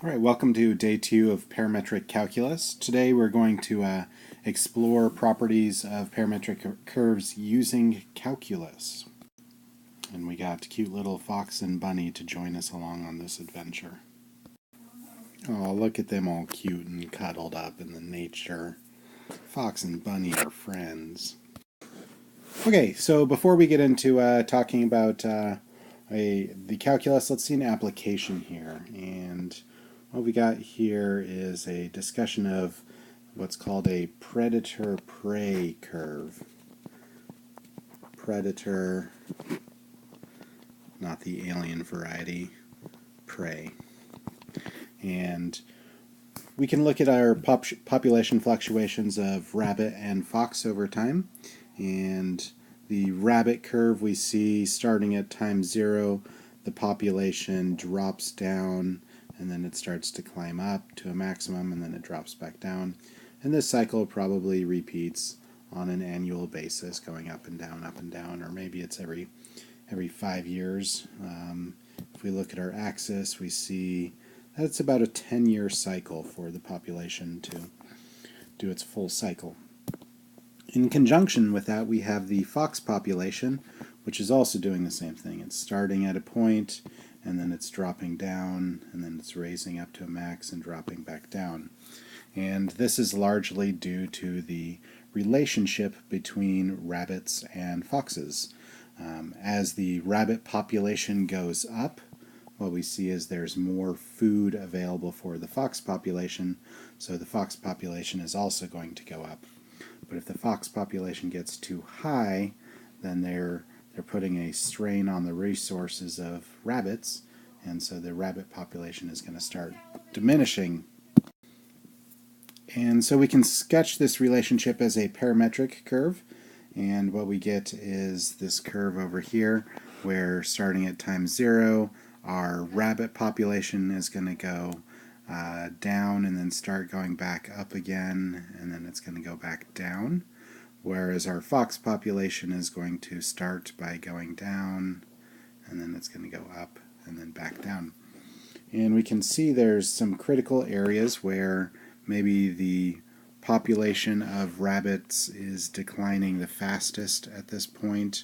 All right, welcome to day 2 of Parametric Calculus. Today we're going to explore properties of parametric curves using calculus. And we got cute little Fox and Bunny to join us along on this adventure. Oh, look at them all cute and cuddled up in the nature. Fox and Bunny are friends. Okay, so before we get into talking about the calculus, let's see an application here. And what we got here is a discussion of what's called a predator-prey curve. Predator, not the alien variety, prey. And we can look at our population fluctuations of rabbit and fox over time. And the rabbit curve we see starting at time 0, the population drops down and then it starts to climb up to a maximum and then it drops back down. And this cycle probably repeats on an annual basis, going up and down, or maybe it's every 5 years. If we look at our axis, we see that it's about a 10-year cycle for the population to do its full cycle. In conjunction with that, we have the fox population, which is also doing the same thing. It's starting at a point, and then it's dropping down, and then it's raising up to a max and dropping back down. And this is largely due to the relationship between rabbits and foxes. As the rabbit population goes up, what we see is there's more food available for the fox population, so the fox population is also going to go up. But if the fox population gets too high, then they're putting a strain on the resources of rabbits, and so the rabbit population is going to start diminishing. And so we can sketch this relationship as a parametric curve, and what we get is this curve over here, where starting at time 0, our rabbit population is going to go down and then start going back up again, and then it's going to go back down. Whereas our fox population is going to start by going down, and then it's going to go up and then back down. And we can see there's some critical areas where maybe the population of rabbits is declining the fastest at this point,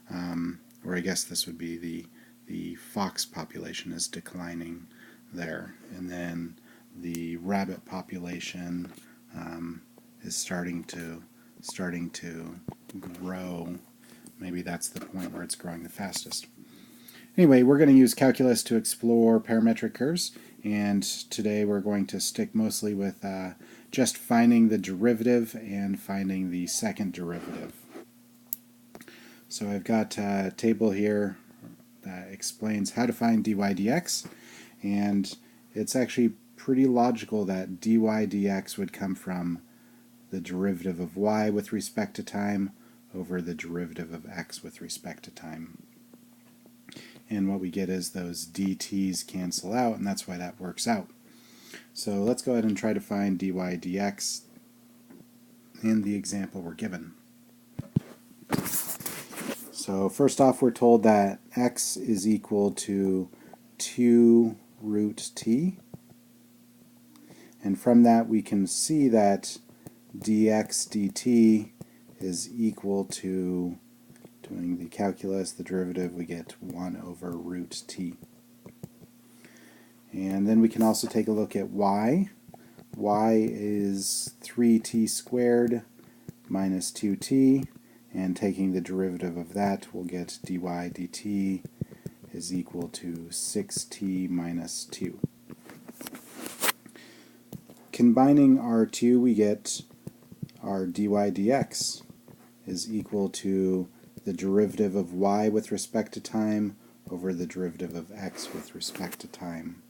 or I guess this would be the fox population is declining there, and then the rabbit population is starting to grow. Maybe that's the point where it's growing the fastest. Anyway, we're going to use calculus to explore parametric curves, and today we're going to stick mostly with just finding the derivative and finding the second derivative. So I've got a table here that explains how to find dy dx, and it's actually pretty logical that dy dx would come from the derivative of y with respect to time over the derivative of x with respect to time. And what we get is those dt's cancel out, and that's why that works out. So let's go ahead and try to find dy dx in the example we're given. So first off, we're told that x is equal to 2 root t. And from that we can see that dx dt is equal to, doing the calculus, the derivative, we get 1 over root t. And then we can also take a look at y. Y is 3t squared minus 2t, and taking the derivative of that, we'll get dy dt is equal to 6t minus 2. Combining our two, we get our dy dx is equal to the derivative of y with respect to time over the derivative of x with respect to time,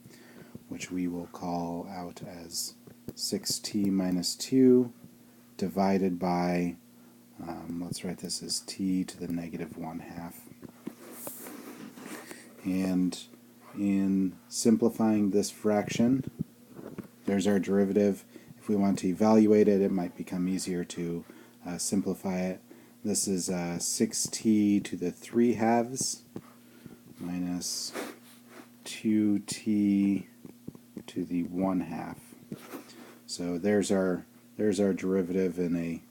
which we will call out as 6t minus 2 divided by, let's write this as t to the negative 1/2. And in simplifying this fraction, there's our derivative. If we want to evaluate it, it might become easier to simplify it. This is 6t to the 3/2 minus 2t to the 1/2. So there's our derivative in a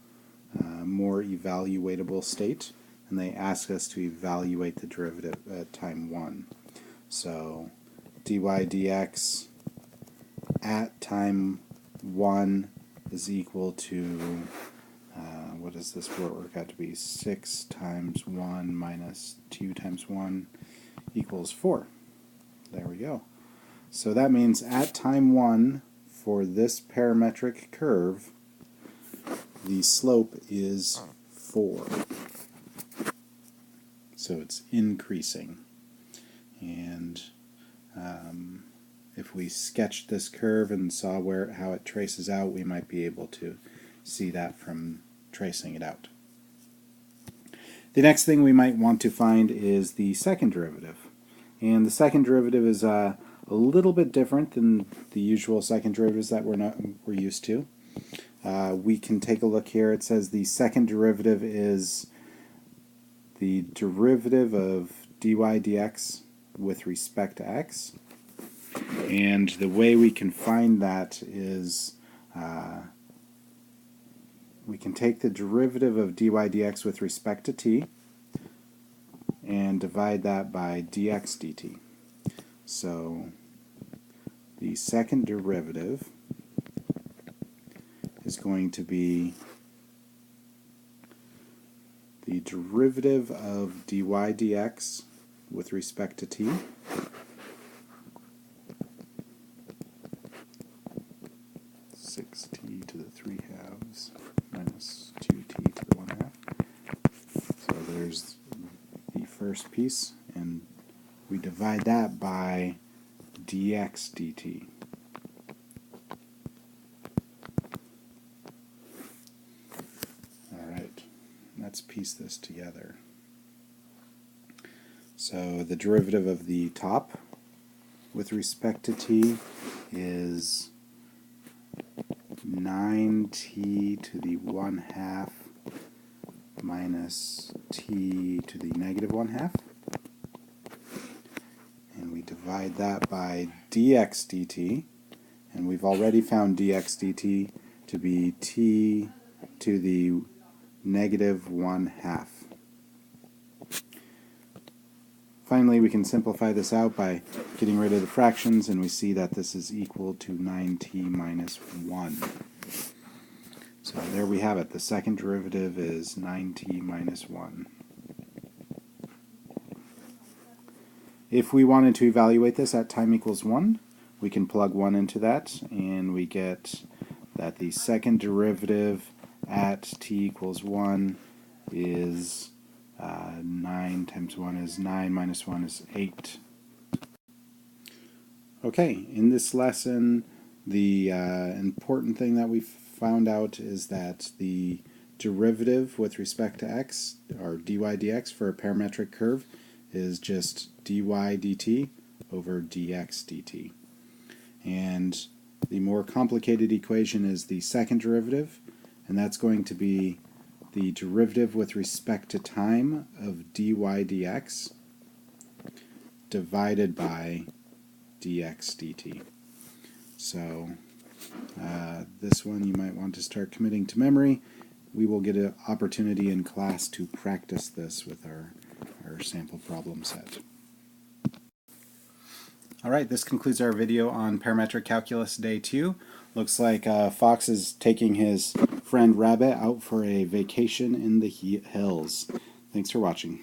more evaluatable state, and they ask us to evaluate the derivative at time 1. So dy dx at time 1 is equal to, what does this work out to be? 6 times 1 minus 2 times 1 equals 4. There we go. So that means at time 1 for this parametric curve, the slope is 4. So it's increasing. And if we sketched this curve and saw how it traces out, we might be able to see that from tracing it out. The next thing we might want to find is the second derivative. And the second derivative is a little bit different than the usual second derivatives that we're used to. We can take a look here. It says the second derivative is the derivative of dy dx with respect to x. And the way we can find that is we can take the derivative of dy dx with respect to t and divide that by dx dt. So the second derivative is going to be the derivative of dy dx with respect to t to the 3/2 minus 2t to the 1/2. So there's the first piece, and we divide that by dx dt. Alright, let's piece this together. So the derivative of the top with respect to t is 9t to the 1/2 minus t to the negative 1/2. And we divide that by dx dt, and we've already found dx dt to be t to the negative 1/2. Finally, we can simplify this out by getting rid of the fractions, and we see that this is equal to 9t minus 1. So there we have it. The second derivative is 9t minus 1. If we wanted to evaluate this at time equals 1, we can plug 1 into that, and we get that the second derivative at t equals 1 is 9 times 1 is 9 minus 1 is 8. Okay, in this lesson, the important thing that we found out is that the derivative with respect to x, or dy dx for a parametric curve, is just dy dt over dx dt. And the more complicated equation is the second derivative, and that's going to be the derivative with respect to time of dy dx divided by dx dt. So this one you might want to start committing to memory. We will get an opportunity in class to practice this with our sample problem set. Alright, this concludes our video on Parametric Calculus Day 2. Looks like Fox is taking his friend Rabbit out for a vacation in the hills. Thanks for watching.